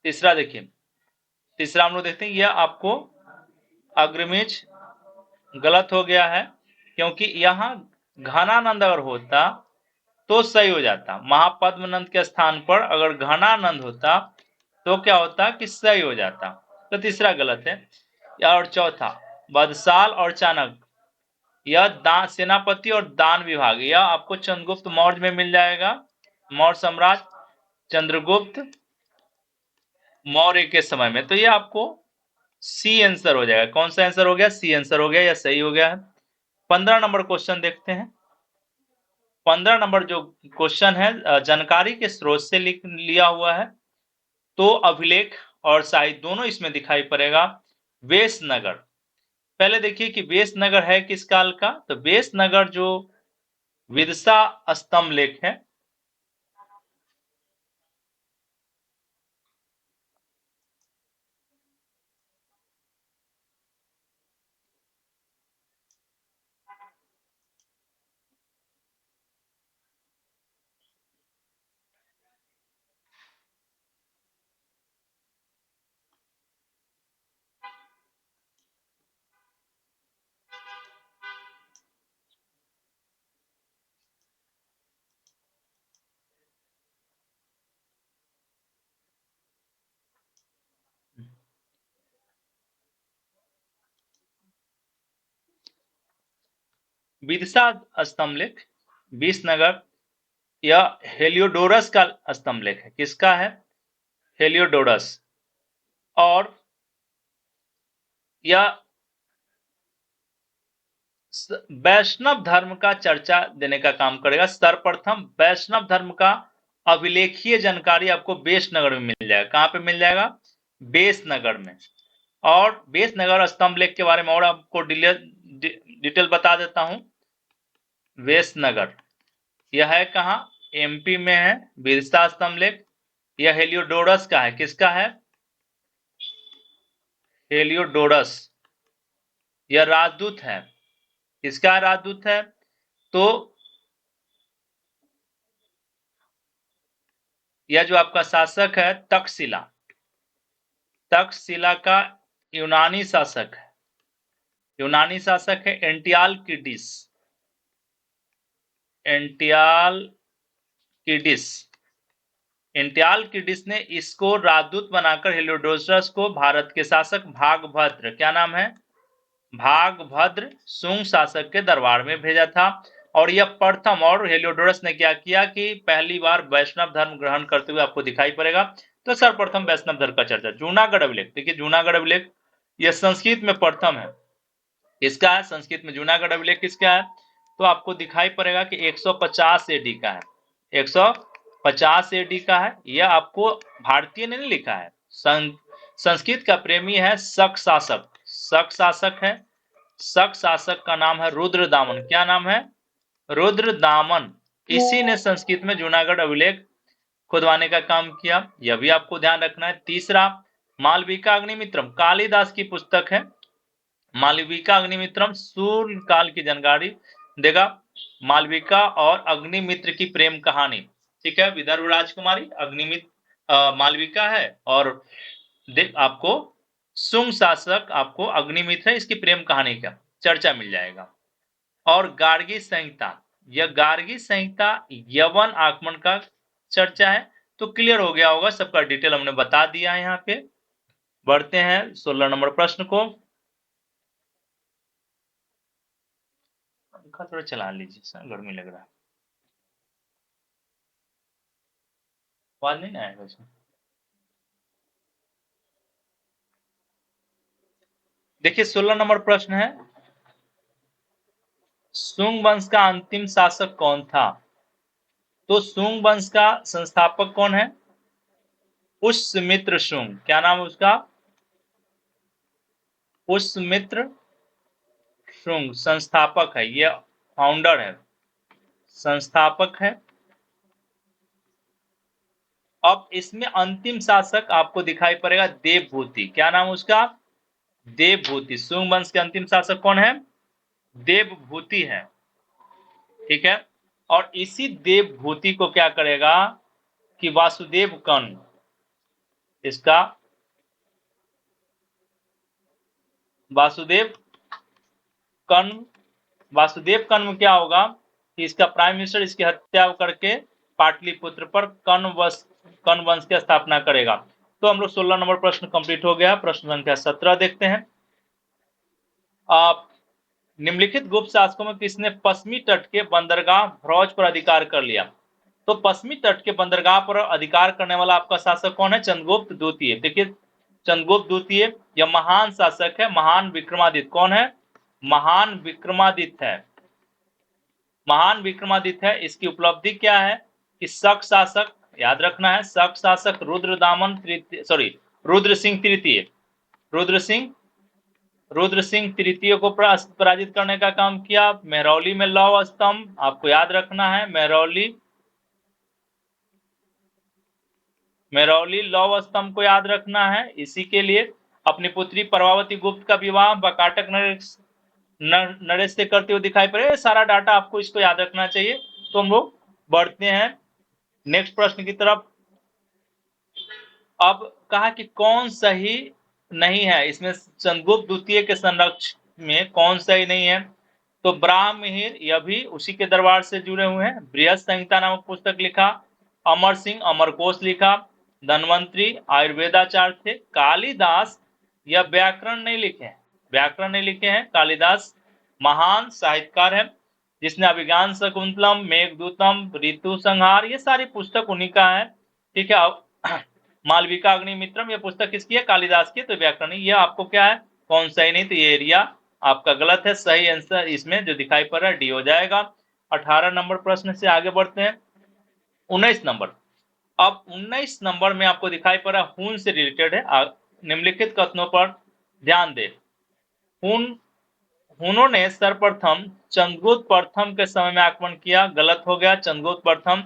तीसरा देखिए, तीसरा हम लोग देखते हैं, यह आपको अग्रमिज गलत हो गया है, क्योंकि यहां घनानंद अगर होता तो सही हो जाता। महापद्मनंद के स्थान पर अगर घनानंद होता तो क्या होता कि सही हो जाता। तो तीसरा गलत है। और चौथा, बदसाल और चाणक्य, यह दान सेनापति और दान विभाग, यह आपको चंद्रगुप्त मौर्य में मिल जाएगा। मौर्य सम्राट चंद्रगुप्त मौर्य के समय में। तो ये आपको सी आंसर हो जाएगा। कौन सा आंसर हो गया? सी आंसर हो गया, या सही हो गया है। 15 नंबर क्वेश्चन देखते हैं। 15 नंबर जो क्वेश्चन है जानकारी के स्रोत से लिया हुआ है, तो अभिलेख और साहित्य दोनों इसमें दिखाई पड़ेगा। वेशनगर, पहले देखिए कि वेशनगर है किस काल का। तो वेशनगर जो विदिशा स्तंभ लेख है, विदिशा स्तंभ लेख विसनगर, यह हेलियोडोरस का स्तंभ लेख है। किसका है? हेलियोडोरस। और यह वैष्णव धर्म का चर्चा देने का काम करेगा। सर्वप्रथम वैष्णव धर्म का अभिलेखीय जानकारी आपको बेसनगर में मिल जाएगा। कहां पे मिल जाएगा? बेसनगर में। और बेसनगर स्तंभ लेख के बारे में और आपको डिटेल बता देता हूं। वेसनगर यह है कहां? एमपी में है। बिरसा स्तंभ लेख यह हेलियोडोरस का है। किसका है? हेलियोडोरस। यह राजदूत है। किसका राजदूत है? तो यह जो आपका शासक है तक्षशिला, तक्षशिला का यूनानी शासक है। यूनानी शासक है एंटियाल किडिस। एंटियाल किडिस। एंटियाल किडिस ने इसको राजदूत बनाकर हेलियोडोरस को भारत के शासक भागभद्र, क्या नाम है? भागभद्र शुंग शासक के दरबार में भेजा था। और यह प्रथम, और हेलियोडोरस ने क्या किया कि पहली बार वैष्णव धर्म ग्रहण करते हुए आपको दिखाई पड़ेगा। तो सर्वप्रथम वैष्णव धर्म का चर्चा। जूनागढ़ अभिलेख देखिए, जूनागढ़ अभिलेख यह संस्कृत में प्रथम है। किसका है? संस्कृत में जूनागढ़ अभिलेख किसका है? तो आपको दिखाई पड़ेगा कि 150 एडी का है। 150 एडी का है। यह आपको भारतीय ने नहीं लिखा है, संस्कृत का प्रेमी है शक शासक। शक शासक है। शक शासक का नाम है रुद्रदामन। क्या नाम है? रुद्रदामन। इसी ने संस्कृत में जूनागढ़ अभिलेख खुदवाने का काम किया। यह भी आपको ध्यान रखना है। तीसरा, मालविका अग्निमित्रम कालिदास की पुस्तक है। मालविका अग्निमित्रम सूर्य काल की जानकारी देगा। मालविका और अग्निमित्र की प्रेम कहानी, ठीक है। विदर्भ राजकुमारी अग्निमित्र मालविका है, और देख आपको शुंग शासक आपको अग्निमित्र है, इसकी प्रेम कहानी का चर्चा मिल जाएगा। और गार्गी संहिता, यह गार्गी संहिता यवन आगमन का चर्चा है। तो क्लियर हो गया होगा, सबका डिटेल हमने बता दिया है। यहाँ पे बढ़ते हैं 16 नंबर प्रश्न को। पंखा थोड़ा चला लीजिए सर, गर्मी लग रहा है। आवाज नहीं ना आएगा इसमें। देखिए 16 नंबर प्रश्न है, सुंग वंश का अंतिम शासक कौन था? तो सुंग वंश का संस्थापक कौन है? पुष्यमित्र शुंग। क्या नाम है उसका? पुष्यमित्र शुंग संस्थापक है, ये फाउंडर है, संस्थापक है। अब इसमें अंतिम शासक आपको दिखाई पड़ेगा देवभूति। क्या नाम उसका? देवभूति। सुंग वंश के अंतिम शासक कौन है? देवभूति है। ठीक है। और इसी देवभूति को क्या करेगा कि वासुदेव कर्ण, इसका वासुदेव कर्ण, वासुदेव कर्ण में क्या होगा कि इसका प्राइम मिनिस्टर इसकी हत्या करके पाटलिपुत्र पर कर्ण वंश की स्थापना करेगा। तो हम लोग 16 नंबर प्रश्न कंप्लीट हो गया। प्रश्न संख्या 17 देखते हैं। आप निम्नलिखित गुप्त शासकों में किसने पश्चिमी तट के बंदरगाह भ्रौज पर अधिकार कर लिया? तो पश्चिमी तट के बंदरगाह पर अधिकार करने वाला आपका शासक कौन है? चंद्रगुप्त द्वितीय। देखिए चंद्रगुप्त द्वितीय यह महान शासक है। महान विक्रमादित्य कौन है? महान विक्रमादित्य है। महान विक्रमादित्य है। इसकी उपलब्धि क्या है कि शक शासक, याद रखना है, शक शासक रुद्रदामन तृतीय, सॉरी रुद्र सिंह तृतीय, रुद्र सिंह तृतीय को पराजित करने का काम किया। मेहरौली में लौह स्तंभ आपको याद रखना है, मेहरौली लौह स्तंभ को याद रखना है। इसी के लिए अपनी पुत्री प्रभावती गुप्त का विवाह बकाटक नरेश से करते हुए दिखाई पड़े। सारा डाटा आपको इसको याद रखना चाहिए। तो हम लोग बढ़ते हैं नेक्स्ट प्रश्न की तरफ। अब कहा कि कौन सही नहीं है, इसमें चंद्रगुप्त द्वितीय के संरक्षण में कौन सही नहीं है? तो ब्राह्महिर, यह भी उसी के दरबार से जुड़े हुए हैं। बृहद संहिता नामक पुस्तक लिखा। अमर सिंह अमरकोश लिखा। धनवंतरी आयुर्वेदाचार्य थे। कालिदास यह व्याकरण नहीं लिखे हैं, व्याकरण नहीं लिखे हैं। कालिदास महान साहित्यकार है जिसने अभिज्ञान शकुंतलम, मेघदूतम, ऋतु संहार, ये सारी पुस्तक उन्हीं का है। ठीक है। मालविका अग्निमित्रम, ये पुस्तक किसकी है? कालिदास की। तो व्याकरण ये आपको क्या है, कौन सही नहीं, तो ये एरिया आपका गलत है। सही आंसर इसमें जो दिखाई पड़ रहा है डी हो जाएगा। 18 नंबर प्रश्न से आगे बढ़ते हैं। 19 नंबर। अब 19 नंबर में आपको दिखाई पड़ रहा है हून से रिलेटेड है। निम्नलिखित कथनों पर ध्यान दे। हून, हुनों ने सर्वप्रथम चंद्रगुप्त प्रथम के समय में आक्रमण किया। गलत हो गया। चंद्रगुप्त प्रथम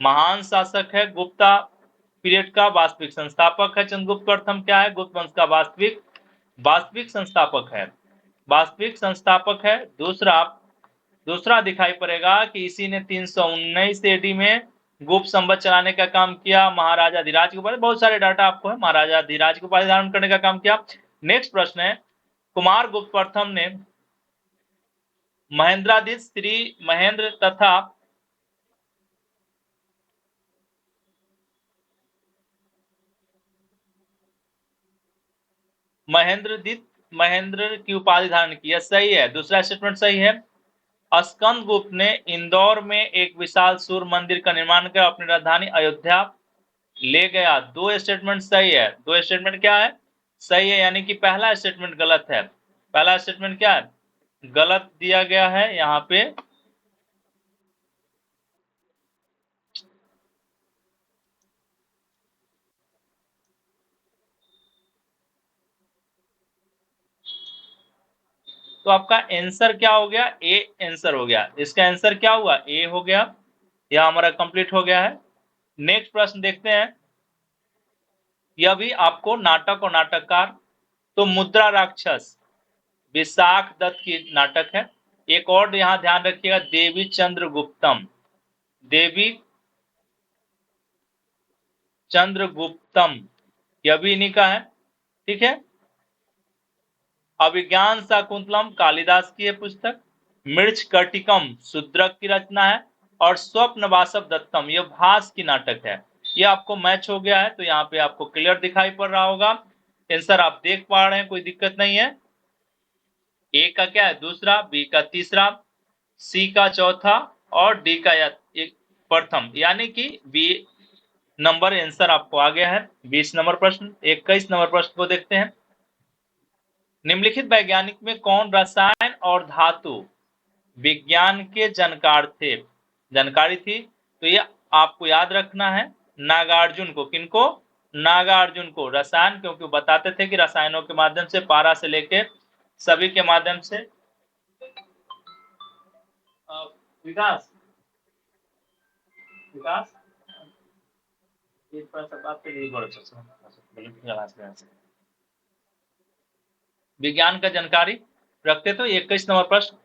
महान शासक है, गुप्ता पीरियड का वास्तविक संस्थापक है। चंद्रगुप्त प्रथम क्या है? गुप्त वंश का वास्तविक वास्तविक संस्थापक है, वास्तविक संस्थापक है। दूसरा दूसरा दिखाई पड़ेगा कि इसी ने 319 एडी में गुप्त संवत चलाने का काम किया। महाराजा धीराज के ऊपर बहुत सारे डाटा आपको है, महाराजा धीराज को उपाधि धारण करने का काम किया। नेक्स्ट प्रश्न है, कुमार गुप्त प्रथम ने महेंद्रादित्य श्री महेंद्र तथा महेंद्र की उपाधि धारण की, यह सही है। दूसरा स्टेटमेंट सही है। स्कंद गुप्त ने इंदौर में एक विशाल सूर्य मंदिर का निर्माण कर अपनी राजधानी अयोध्या ले गया। दो स्टेटमेंट सही है। दो स्टेटमेंट क्या है? सही है, यानी कि पहला स्टेटमेंट गलत है। पहला स्टेटमेंट क्या है? गलत दिया गया है यहाँ पे। तो आपका आंसर क्या हो गया? ए आंसर हो गया। इसका आंसर क्या हुआ? ए हो गया। यह हमारा कंप्लीट हो गया है। नेक्स्ट प्रश्न देखते हैं। यह भी आपको नाटक और नाटककार, तो मुद्रा राक्षस विशाख दत्त की नाटक है। एक और यहां ध्यान रखिएगा, देवी चंद्रगुप्तम, देवी चंद्रगुप्तम, यह भी इन्हीं का है। ठीक है। अभिज्ञान शाकुंतलम कालिदास की है पुस्तक। मृच कर्टिकम शूद्रक की रचना है। और स्वप्न वासव दत्तम यह भास की नाटक है। ये आपको मैच हो गया है, तो यहाँ पे आपको क्लियर दिखाई पड़ रहा होगा। आंसर आप देख पा रहे हैं, कोई दिक्कत नहीं है। ए का क्या है? दूसरा, बी का तीसरा, सी का चौथा और डी का एक प्रथम, यानी कि बी नंबर आंसर आपको आ गया है। 20 नंबर प्रश्न। 21 नंबर प्रश्न को देखते हैं। निम्नलिखित वैज्ञानिक में कौन रसायन और धातु विज्ञान के जानकारी थी? तो ये आपको याद रखना है नागार्जुन को। किनको? नागार्जुन को। रसायन, क्योंकि वो बताते थे कि रसायनों के माध्यम से, पारा से लेके सभी के माध्यम से। विकास विकास विज्ञान का जानकारी रखते तो 21 नंबर प्रश्न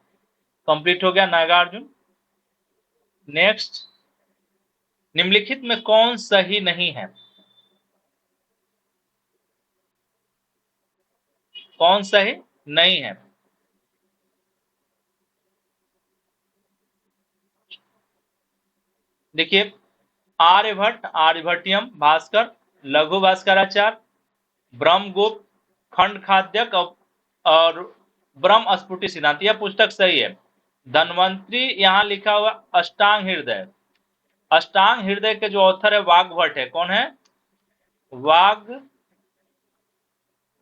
कंप्लीट हो गया। नागार्जुन। नेक्स्ट, निम्नलिखित में कौन सही नहीं है? कौन सही नहीं है? देखिए, आर्यभट्ट, आर्यभट्टियम, भास्कर, लघु भास्कराचार्य, ब्रह्मगुप्त, खंड खाद्यक और ब्रह्म स्फुटि सिद्धांत, यह पुस्तक सही है। धन्वंतरी यहाँ लिखा हुआ अष्टांग हृदय। अष्टांग हृदय के जो ऑथर है वाग्भट है। कौन है?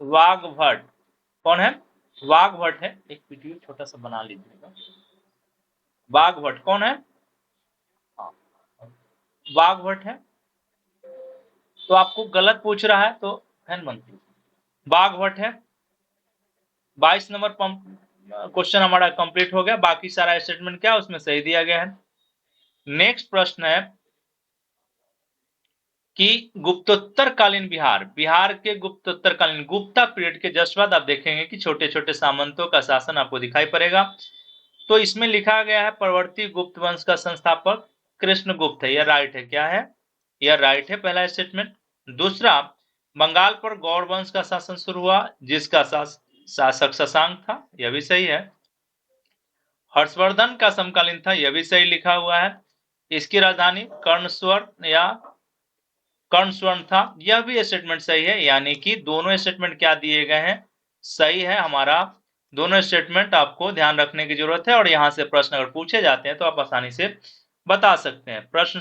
वाग्भट। कौन है? वाग्भट है। एक वीडियो छोटा सा बना लीजिएगा। वाग्भट कौन है? वाग्भट है। तो आपको गलत पूछ रहा है तो फैन बनती। वाग्भट है। 22 नंबर क्वेश्चन हमारा कंप्लीट हो गया। बाकी सारा स्टेटमेंट क्या उसमें सही दिया गया है। नेक्स्ट प्रश्न है कि गुप्तोत्तरकालीन बिहार के गुप्तोत्तरकालीन गुप्ता पीरियड के जस्ट बाद आप देखेंगे कि छोटे छोटे सामंतों का शासन आपको दिखाई पड़ेगा। तो इसमें लिखा गया है परवर्ती गुप्त वंश का संस्थापक कृष्णगुप्त है। यह राइट है। क्या है? यह राइट है, पहला स्टेटमेंट। दूसरा, बंगाल पर गौड़ वंश का शासन शुरू हुआ जिसका शासक शशांक था। यह भी सही है। हर्षवर्धन का समकालीन था। यह भी सही लिखा हुआ है। इसकी राजधानी कर्णस्वर्ण था। यह भी स्टेटमेंट सही है। यानी कि दोनों स्टेटमेंट क्या दिए गए हैं? सही है हमारा। दोनों स्टेटमेंट आपको ध्यान रखने की जरूरत है और यहां से प्रश्न अगर पूछे जाते हैं तो आप आसानी से बता सकते हैं। प्रश्न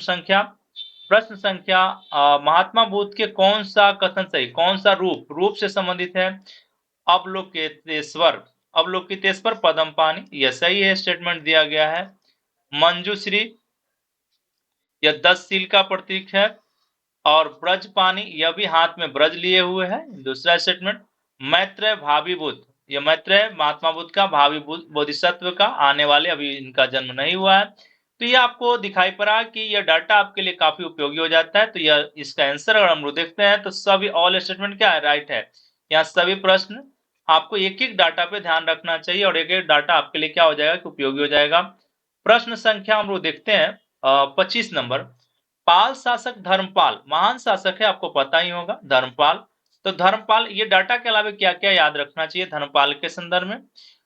संख्या महात्मा बुद्ध के कौन सा कथन सही, कौन सा रूप से संबंधित है? अवलोकितेश्वर पदम पानी, यह सही है, स्टेटमेंट दिया गया है। मंजूश्री, यह 10 शील का प्रतीक है। और ब्रज पानी, यह भी हाथ में ब्रज लिए हुए है। दूसरा स्टेटमेंट, मैत्रेय भावी बुद्ध, यह मैत्रेय महात्मा बुद्ध का भावी बोधिसत्व का, आने वाले, अभी इनका जन्म नहीं हुआ है। तो ये आपको दिखाई पड़ा कि यह डाटा आपके लिए काफी उपयोगी हो जाता है। तो यह इसका आंसर अगर हम लोग देखते हैं तो सभी ऑल स्टेटमेंट क्या है? राइट है। यहाँ सभी प्रश्न आपको एक एक डाटा पे ध्यान रखना चाहिए और एक एक डाटा आपके लिए क्या हो जाएगा कि उपयोगी हो जाएगा। प्रश्न संख्या हम लोग देखते हैं 25 नंबर। पाल शासक धर्मपाल महान शासक है, आपको पता ही होगा धर्मपाल। तो धर्मपाल, ये डाटा के अलावा क्या क्या याद रखना चाहिए धर्मपाल के संदर्भ में?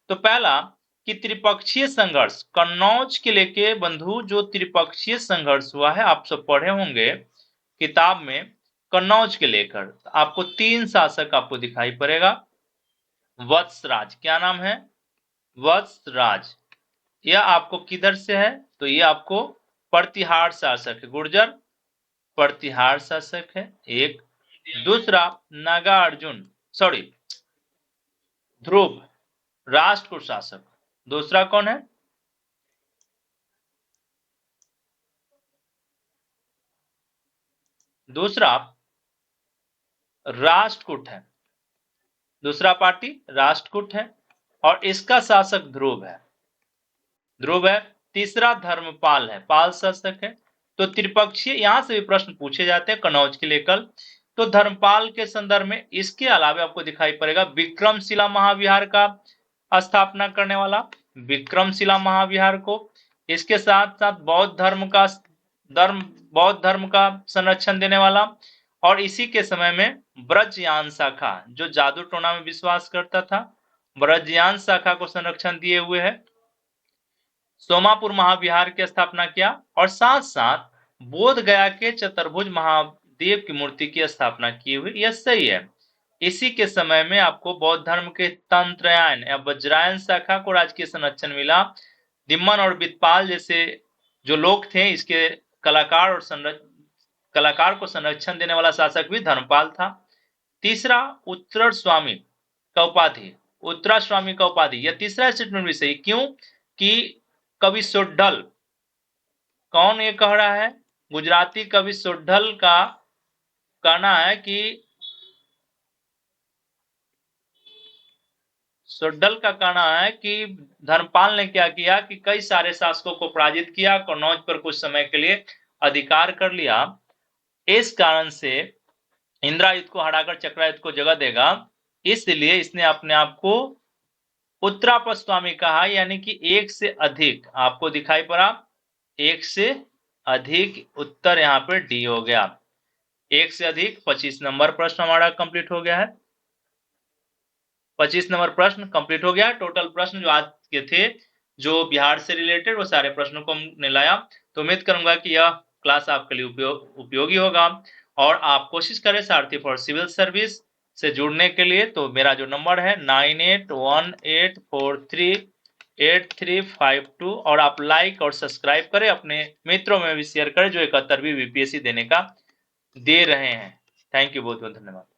तो पहला कि त्रिपक्षीय संघर्ष, कन्नौज के लेके बंधु जो त्रिपक्षीय संघर्ष हुआ है, आप सब पढ़े होंगे किताब में। कन्नौज के लेकर आपको 3 शासक आपको दिखाई पड़ेगा। वत्सराज, क्या नाम है? वत्सराज। यह आपको किधर से है? तो ये आपको प्रतिहार शासक है। गुर्जर प्रतिहार शासक है एक। दूसरा नागार्जुन, सॉरी ध्रुव, राष्ट्रकूट शासक। दूसरा कौन है? दूसरा राष्ट्रकूट है। दूसरा पार्टी राष्ट्रकूट है और इसका शासक ध्रुव है। तीसरा धर्मपाल है, पाल शासक है। तो त्रिपक्षीय यहां से भी प्रश्न पूछे जाते हैं कन्नौज के लेकर। तो धर्मपाल के संदर्भ में इसके अलावा आपको दिखाई पड़ेगा विक्रमशिला महाविहार का स्थापना करने वाला, विक्रमशिला महाविहार को। इसके साथ साथ बौद्ध धर्म का संरक्षण देने वाला और इसी के समय में ब्रजयान शाखा, जो जादू टोना में विश्वास करता था, ब्रजयान शाखा को संरक्षण दिए हुए है। सोमापुर महाविहार की स्थापना किया और साथ साथ बोध गया के चतुर्भुज महादेव की मूर्ति की स्थापना की हुई। यह सही है। इसी के समय में आपको बौद्ध धर्म के तंत्रयान या वज्रायन शाखा को राजकीय संरक्षण मिला। दिम्मन और बितपाल जैसे जो लोग थे इसके कलाकार और कलाकार को संरक्षण देने वाला शासक भी धर्मपाल था। तीसरा, उत्तरस्वामी का उपाधि, उत्तरास्वामी का उपाधि, यह तीसरा स्टेटमेंट भी सही। क्यों? कि कवि सोड्ढल, कौन ये कह रहा है? गुजराती कवि सोड्ढल का कहना है कि सोड्ढल का कहना है कि धर्मपाल ने क्या किया कि कई सारे शासकों को पराजित किया, कन्नौज पर कुछ समय के लिए अधिकार कर लिया। इस कारण से इंद्रायुध को हराकर चक्रायुध को जगह देगा, इसलिए इसने अपने आप को उत्तरापस्वामी कहा, यानी कि एक से अधिक। आपको दिखाई पड़ा, एक से अधिक, उत्तर यहाँ पे डी हो गया। एक से अधिक 25 नंबर प्रश्न हमारा कंप्लीट हो गया है। 25 नंबर प्रश्न कंप्लीट हो गया। टोटल प्रश्न जो आज के थे, जो बिहार से रिलेटेड, वो सारे प्रश्नों को हमने लाया। तो उम्मीद करूंगा कि यह क्लास आपके लिए उपयोगी होगा और आप कोशिश करें सारथी फॉर सिविल सर्विस से जुड़ने के लिए। तो मेरा जो नंबर है 9818438352, और आप लाइक और सब्सक्राइब करें, अपने मित्रों में भी शेयर करें जो 71वीं बीपीएससी देने का दे रहे हैं। थैंक यू, बहुत बहुत धन्यवाद।